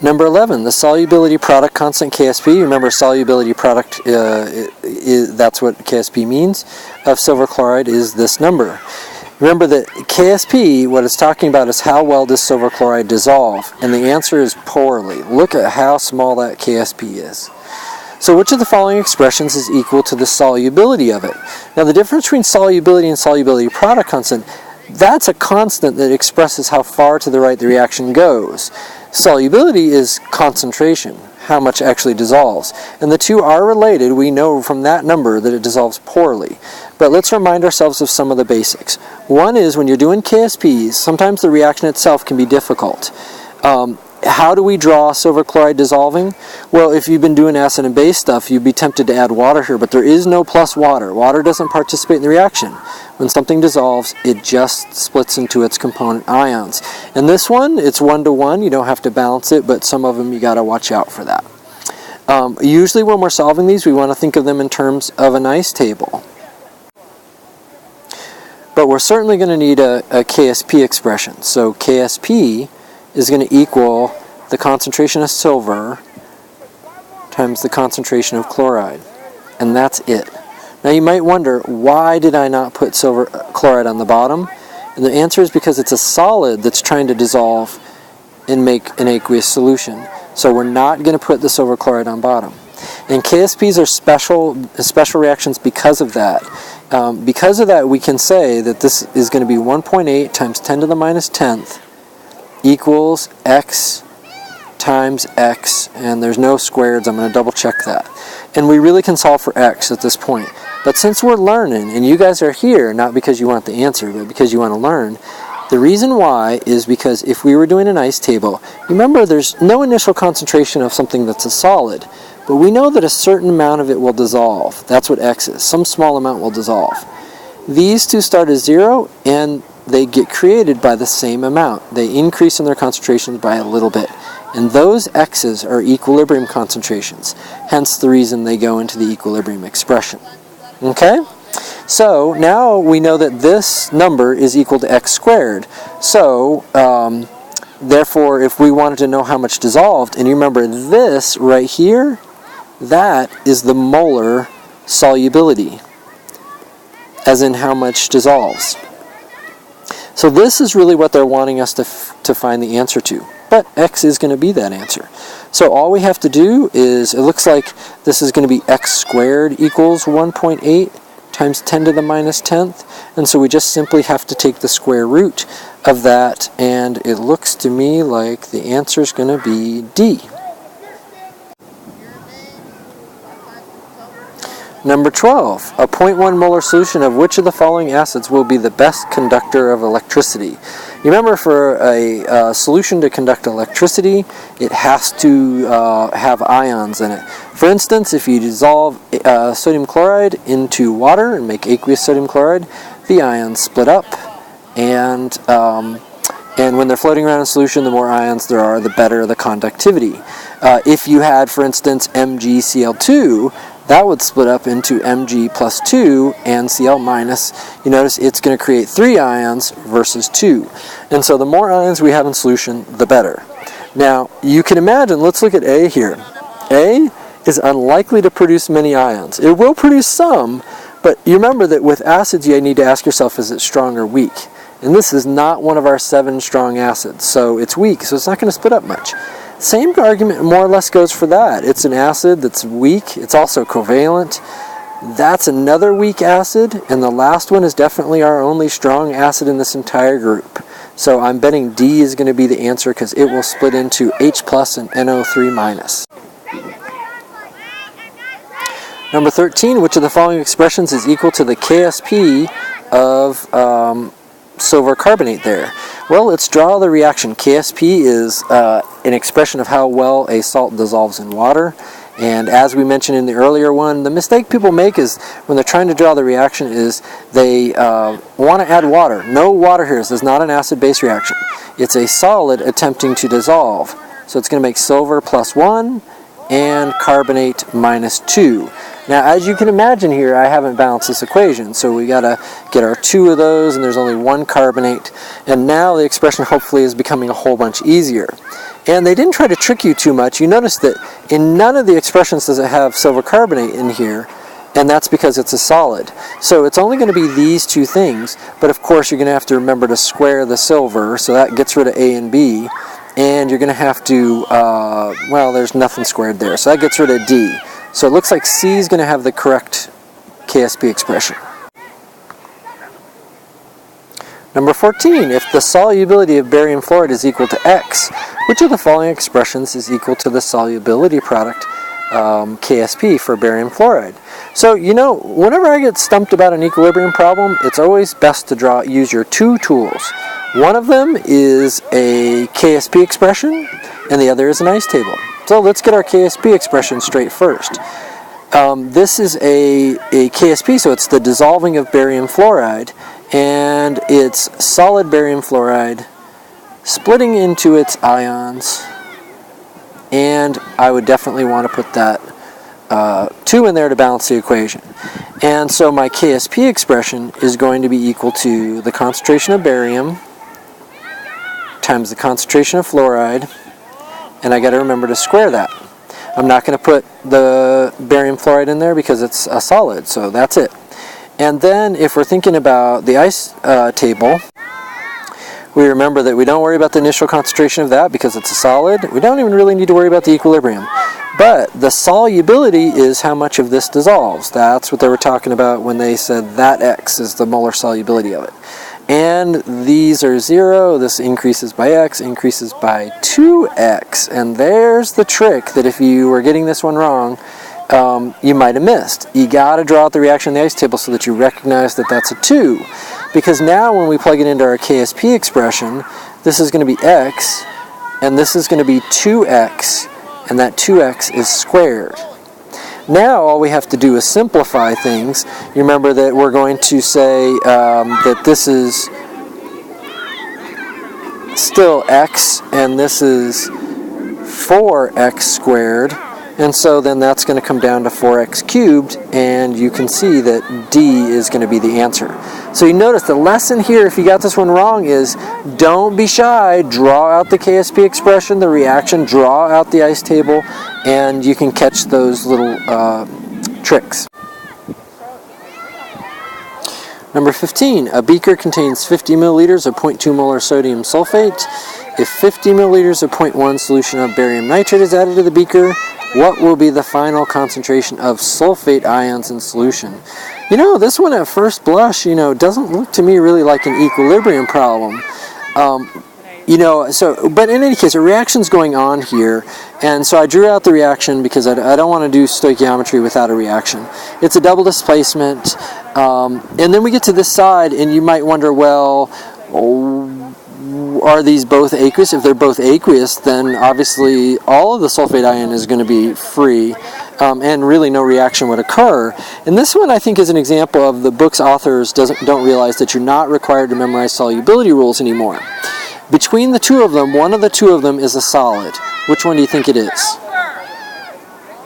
Number 11, the solubility product constant KSP. Remember, solubility product, that's what KSP means, of silver chloride is this number. Remember that KSP, what it's talking about is how well does silver chloride dissolve, and the answer is poorly. Look at how small that KSP is. So which of the following expressions is equal to the solubility of it? Now the difference between solubility and solubility product constant, that's a constant that expresses how far to the right the reaction goes. Solubility is concentration, how much actually dissolves. And the two are related. We know from that number that it dissolves poorly. But let's remind ourselves of some of the basics. One is when you're doing KSPs, sometimes the reaction itself can be difficult. How do we draw silver chloride dissolving? Well, if you've been doing acid and base stuff, you'd be tempted to add water here, but there is no plus water. Water doesn't participate in the reaction. When something dissolves, it just splits into its component ions. And this one, it's 1-to-1. You don't have to balance it, but some of them you got to watch out for that. Usually when we're solving these, we want to think of them in terms of an ice table. But we're certainly going to need a KSP expression. So KSP is going to equal the concentration of silver times the concentration of chloride. And that's it. Now you might wonder, why did I not put silver chloride on the bottom? And the answer is because it's a solid that's trying to dissolve and make an aqueous solution. So we're not going to put the silver chloride on bottom. And KSPs are special reactions because of that. Because of that, we can say that this is going to be 1.8 times 10 to the minus 10th equals x times x, and there's no squareds. I'm going to double check that. And we really can solve for x at this point. But since we're learning, and you guys are here not because you want the answer, but because you want to learn, the reason why is because if we were doing an ice table, remember there's no initial concentration of something that's a solid, but we know that a certain amount of it will dissolve. That's what x is. Some small amount will dissolve. These two start as 0, and they get created by the same amount. They increase in their concentrations by a little bit. And those x's are equilibrium concentrations. Hence the reason they go into the equilibrium expression. Okay? So now we know that this number is equal to x squared. So therefore, if we wanted to know how much dissolved, and you remember this right here, that is the molar solubility, as in how much dissolves. So this is really what they're wanting us to find the answer to. But x is going to be that answer. So all we have to do is, it looks like this is going to be x squared equals 1.8 times 10 to the minus 10th. And so we just simply have to take the square root of that, and it looks to me like the answer is going to be D. Number 12, a 0.1 molar solution of which of the following acids will be the best conductor of electricity? You remember, for a solution to conduct electricity, it has to have ions in it. For instance, if you dissolve sodium chloride into water and make aqueous sodium chloride, the ions split up, and when they're floating around in solution, the more ions there are, the better the conductivity. If you had, for instance, MgCl2, that would split up into Mg plus 2 and Cl minus. You notice it's going to create 3 ions versus 2. And so the more ions we have in solution, the better. Now, you can imagine, let's look at A here. A is unlikely to produce many ions. It will produce some, but you remember that with acids you need to ask yourself, is it strong or weak? And this is not one of our 7 strong acids, so it's weak, so it's not going to split up much. Same argument more or less goes for that. It's an acid that's weak. It's also covalent. That's another weak acid. And the last one is definitely our only strong acid in this entire group. So I'm betting D is going to be the answer because it will split into H plus and NO3 minus. Number 13, which of the following expressions is equal to the KSP of silver carbonate there? Well, let's draw the reaction. KSP is an expression of how well a salt dissolves in water. And as we mentioned in the earlier one, the mistake people make is when they're trying to draw the reaction is they want to add water. No water here. This is not an acid-base reaction. It's a solid attempting to dissolve. So it's going to make silver plus 1 and carbonate minus 2. Now, as you can imagine here, I haven't balanced this equation, so we got to get our 2 of those, and there's only 1 carbonate, and now the expression hopefully is becoming a whole bunch easier. And they didn't try to trick you too much. You notice that in none of the expressions does it have silver carbonate in here, and that's because it's a solid. So it's only going to be these 2 things, but of course you're going to have to remember to square the silver, so that gets rid of A and B, and you're going to have to, well, there's nothing squared there, so that gets rid of D. So it looks like C is going to have the correct KSP expression. Number 14, if the solubility of barium fluoride is equal to X, which of the following expressions is equal to the solubility product KSP for barium fluoride? So, you know, whenever I get stumped about an equilibrium problem, it's always best to use your 2 tools. One of them is a KSP expression, and the other is an ice table. So let's get our KSP expression straight first. This is a KSP, so it's the dissolving of barium fluoride, and it's solid barium fluoride splitting into its ions, and I would definitely want to put that 2 in there to balance the equation. And so my KSP expression is going to be equal to the concentration of barium times the concentration of fluoride, and I got to remember to square that. I'm not going to put the barium fluoride in there because it's a solid, so that's it. And then if we're thinking about the ice table, we remember that we don't worry about the initial concentration of that because it's a solid. We don't even really need to worry about the equilibrium. But the solubility is how much of this dissolves. That's what they were talking about when they said that X is the molar solubility of it. And these are 0, this increases by X, increases by 2X. And there's the trick that if you were getting this one wrong, you might have missed. You got to draw out the reaction in the ice table so that you recognize that that's a 2. Because now when we plug it into our KSP expression, this is going to be X, and this is going to be 2X, and that 2X is squared. Now all we have to do is simplify things. You remember that we're going to say that this is still X, and this is 4X squared. And so then that's going to come down to 4x cubed, and you can see that D is going to be the answer. So you notice the lesson here, if you got this one wrong, is don't be shy. Draw out the KSP expression, the reaction, draw out the ice table, and you can catch those little tricks. Number 15, a beaker contains 50 milliliters of 0.2 molar sodium sulfate. If 50 milliliters of 0.1 solution of barium nitrate is added to the beaker, what will be the final concentration of sulfate ions in solution? You know, this one at first blush, doesn't look to me really like an equilibrium problem. But in any case, a reaction's going on here, and so I drew out the reaction because I don't want to do stoichiometry without a reaction. It's a double displacement, and then we get to this side, and you might wonder, well, are these both aqueous? If they're both aqueous, then obviously all of the sulfate ion is going to be free, and really no reaction would occur. And this one I think is an example of the book's authors don't realize that you're not required to memorize solubility rules anymore. Between the 2 of them, one of the 2 of them is a solid. Which one do you think it is?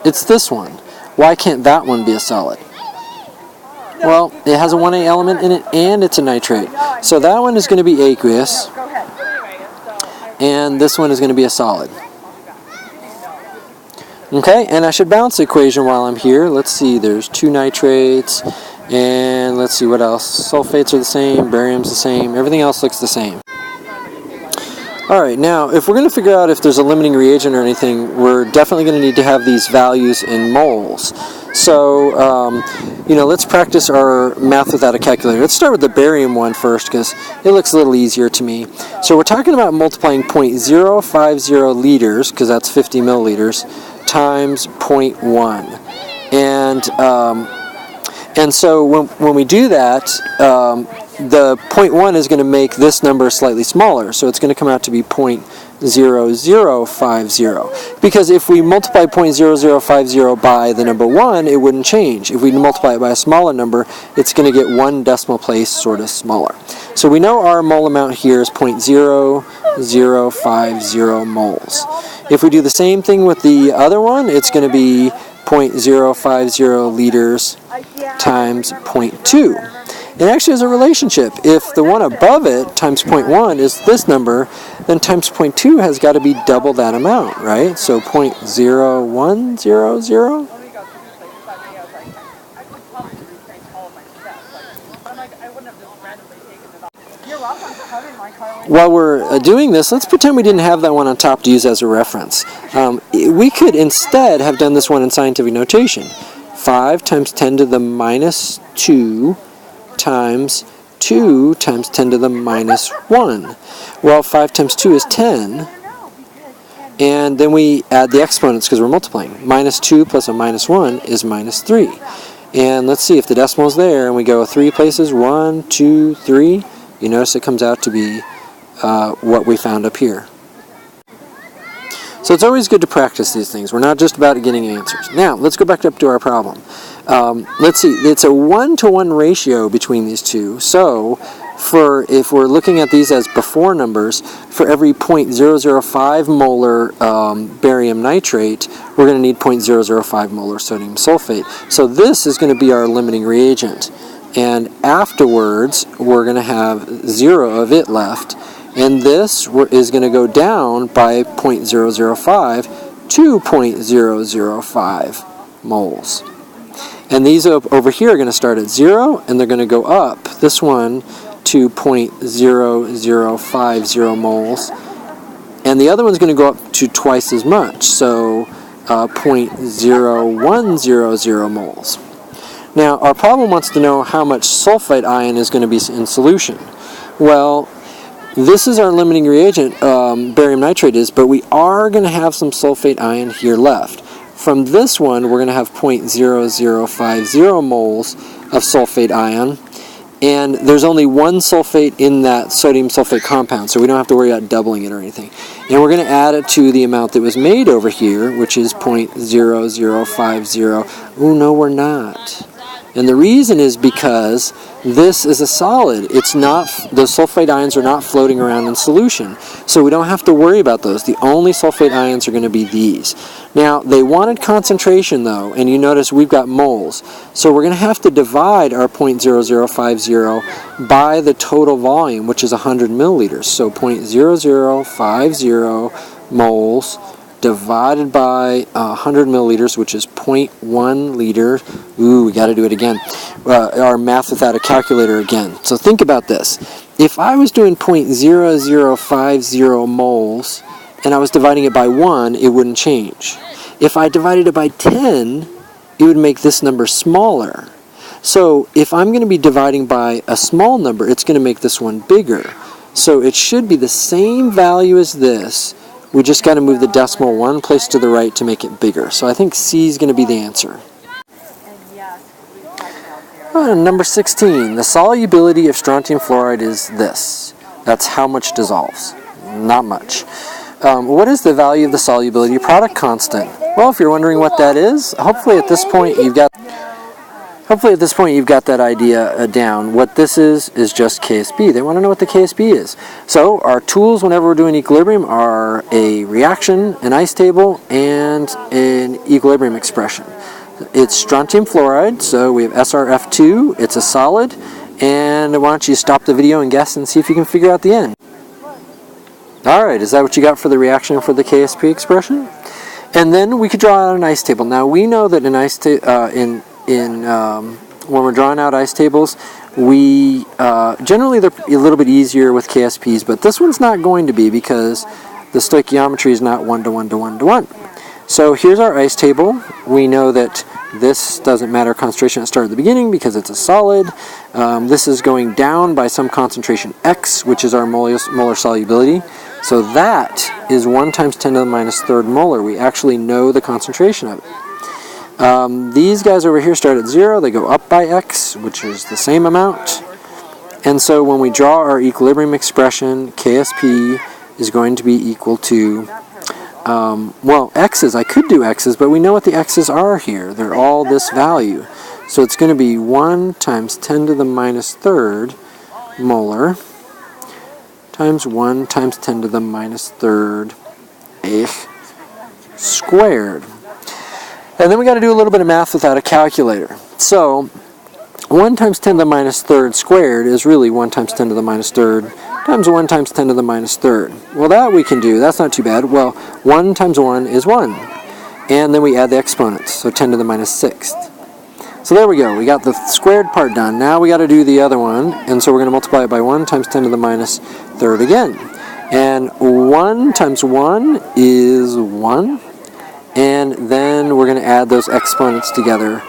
It's this one. Why can't that one be a solid? Well, it has a 1A element in it, and it's a nitrate. So that one is going to be aqueous, and this one is going to be a solid. Okay, and I should balance the equation while I'm here. Let's see, there's 2 nitrates, and let's see what else. Sulfates are the same, barium's the same, everything else looks the same. Alright, now if we're going to figure out if there's a limiting reagent or anything, we're definitely going to need to have these values in moles. So, let's practice our math without a calculator. Let's start with the barium one first because it looks a little easier to me. So we're talking about multiplying 0.050 liters, because that's 50 milliliters, times 0.1. And so when we do that, the 0.1 is going to make this number slightly smaller, so it's going to come out to be 0.0050. Because if we multiply 0.0050 by the number 1, it wouldn't change. If we multiply it by a smaller number, it's going to get 1 decimal place sort of smaller. So we know our mole amount here is 0.0050 moles. If we do the same thing with the other one, it's going to be 0.050 liters times 0.2. It actually has a relationship. If the one above it times 0.1 is this number, then times 0.2 has got to be double that amount, right? So 0.0100. While we're doing this, let's pretend we didn't have that one on top to use as a reference. We could instead have done this one in scientific notation. 5 times 10 to the minus 2 times 2 times 10 to the minus 1. Well, 5 times 2 is 10, and then we add the exponents because we're multiplying. Minus 2 plus a minus 1 is minus 3. And let's see if the decimal is there, and we go 3 places, 1, 2, 3. You notice it comes out to be what we found up here. So it's always good to practice these things. We're not just about getting answers. Now, let's go back up to our problem. Let's see, it's a 1-to-1 ratio between these two. So, if we're looking at these as before numbers, for every 0.005 molar barium nitrate, we're going to need 0.005 molar sodium sulfate. So this is going to be our limiting reagent. And afterwards, we're going to have 0 of it left. And this is going to go down by 0.005 to 0.005 moles. And these over here are going to start at 0, and they're going to go up, this one, to 0.0050 moles. And the other one's going to go up to twice as much, so 0.0100 moles. Now, our problem wants to know how much sulfite ion is going to be in solution. Well, this is our limiting reagent, barium nitrate is, but we are going to have some sulfate ion here left. From this one, we're going to have 0.0050 moles of sulfate ion, and there's only one sulfate in that sodium sulfate compound, so we don't have to worry about doubling it or anything. And we're going to add it to the amount that was made over here, which is 0.0050. Oh, no, we're not. And the reason is because this is a solid. It's not, the sulfate ions are not floating around in solution. So we don't have to worry about those. The only sulfate ions are going to be these. Now, they wanted concentration though, and you notice we've got moles. So we're going to have to divide our 0.0050 by the total volume, which is 100 milliliters. So 0.0050 moles divided by 100 milliliters, which is 0.1 liter. Ooh, we got to do it again. Our math without a calculator again. So think about this. If I was doing 0.0050 moles and I was dividing it by 1, it wouldn't change. If I divided it by 10, it would make this number smaller. So if I'm going to be dividing by a small number, it's going to make this one bigger. So it should be the same value as this. We just got to move the decimal one place to the right to make it bigger. So I think C is going to be the answer. Number 16. The solubility of strontium fluoride is this. That's how much dissolves. Not much. What is the value of the solubility product constant? Well, if you're wondering what that is, hopefully at this point you've got that idea down. What this is just KSP. They want to know what the KSP is. So our tools whenever we're doing equilibrium are a reaction, an ice table, and an equilibrium expression. It's strontium fluoride, so we have SRF2, it's a solid, and why don't you stop the video and guess and see if you can figure out the end. Alright, is that what you got for the reaction for the KSP expression? And then we could draw out an ice table. Now we know that an ice when we're drawing out ice tables, we generally they're a little bit easier with KSPs, but this one's not going to be because the stoichiometry is not 1 to 1 to 1 to 1. So here's our ice table. We know that this doesn't matter concentration at the start of the beginning because it's a solid. This is going down by some concentration X, which is our molar solubility. So that is 1 times 10 to the minus third molar. We actually know the concentration of it. These guys over here start at 0. They go up by X, which is the same amount. And so when we draw our equilibrium expression, KSP is going to be equal to, well, X's. I could do X's, but we know what the X's are here. They're all this value. So it's going to be 1 times 10 to the minus third molar times 1 times 10 to the minus third squared. And then we got to do a little bit of math without a calculator. So 1 times 10 to the minus third squared is really 1 times 10 to the minus third times 1 times 10 to the minus third. Well, that we can do. That's not too bad. Well, 1 times 1 is 1. And then we add the exponents, so 10 to the minus sixth. So there we go. We got the squared part done. Now we got to do the other one. And so we're going to multiply it by 1 times 10 to the minus third again. And 1 times 1 is 1. And then we're going to add those exponents together.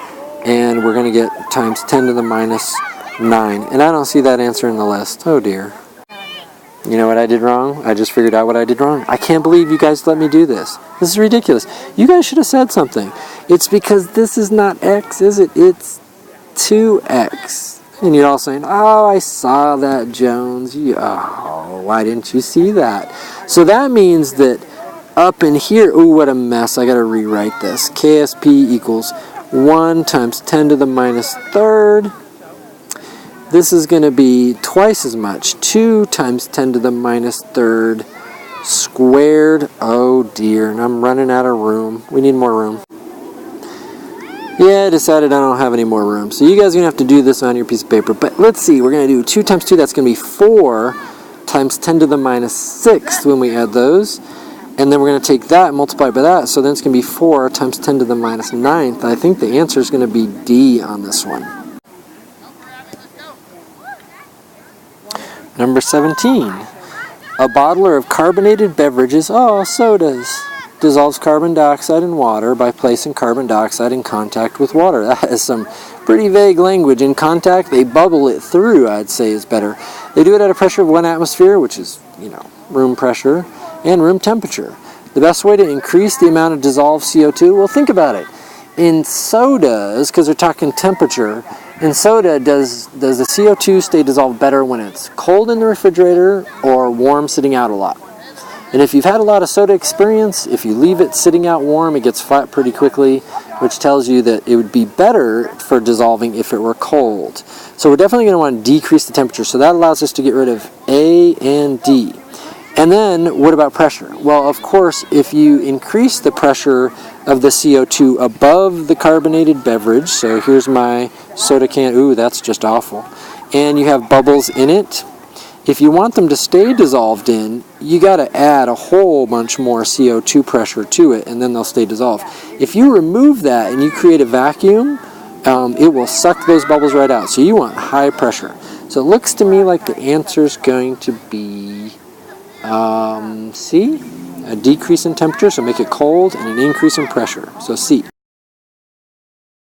And we're going to get times 10 to the minus 9. And I don't see that answer in the list. Oh dear. You know what I did wrong? I just figured out what I did wrong. I can't believe you guys let me do this. This is ridiculous. You guys should have said something. It's because this is not x, is it? It's 2x. And you're all saying, oh, I saw that, Jones. Oh, why didn't you see that? So that means that up in here, ooh, what a mess. I got to rewrite this. KSP equals 1 times 10 to the minus third. This is going to be twice as much. 2 times 10 to the minus third squared. Oh dear, and I'm running out of room. We need more room. Yeah, I decided I don't have any more room. So you guys are going to have to do this on your piece of paper. But let's see, we're going to do 2 times 2. That's going to be 4 times 10 to the minus sixth when we add those. And then we're going to take that and multiply by that. So then it's going to be 4 times 10 to the minus ninth. I think the answer is going to be D on this one. Number 17. A bottler of carbonated beverages, sodas, dissolves carbon dioxide in water by placing carbon dioxide in contact with water. That is some pretty vague language. In contact, they bubble it through, I'd say is better. They do it at a pressure of 1 atmosphere, which is, room pressure, and room temperature. The best way to increase the amount of dissolved CO2, well, think about it. In sodas, because they're talking temperature, in soda, does the CO2 stay dissolved better when it's cold in the refrigerator or warm sitting out a lot? And if you've had a lot of soda experience, if you leave it sitting out warm, it gets flat pretty quickly, which tells you that it would be better for dissolving if it were cold. So we're definitely going to want to decrease the temperature. So that allows us to get rid of A and D. And then, what about pressure? Well, of course, if you increase the pressure of the CO2 above the carbonated beverage, so here's my soda can, ooh, that's just awful, and you have bubbles in it, if you want them to stay dissolved in, you got to add a whole bunch more CO2 pressure to it, and then they'll stay dissolved. If you remove that and you create a vacuum, it will suck those bubbles right out. So you want high pressure. So it looks to me like the answer is going to be C, a decrease in temperature, so make it cold, and an increase in pressure, so C.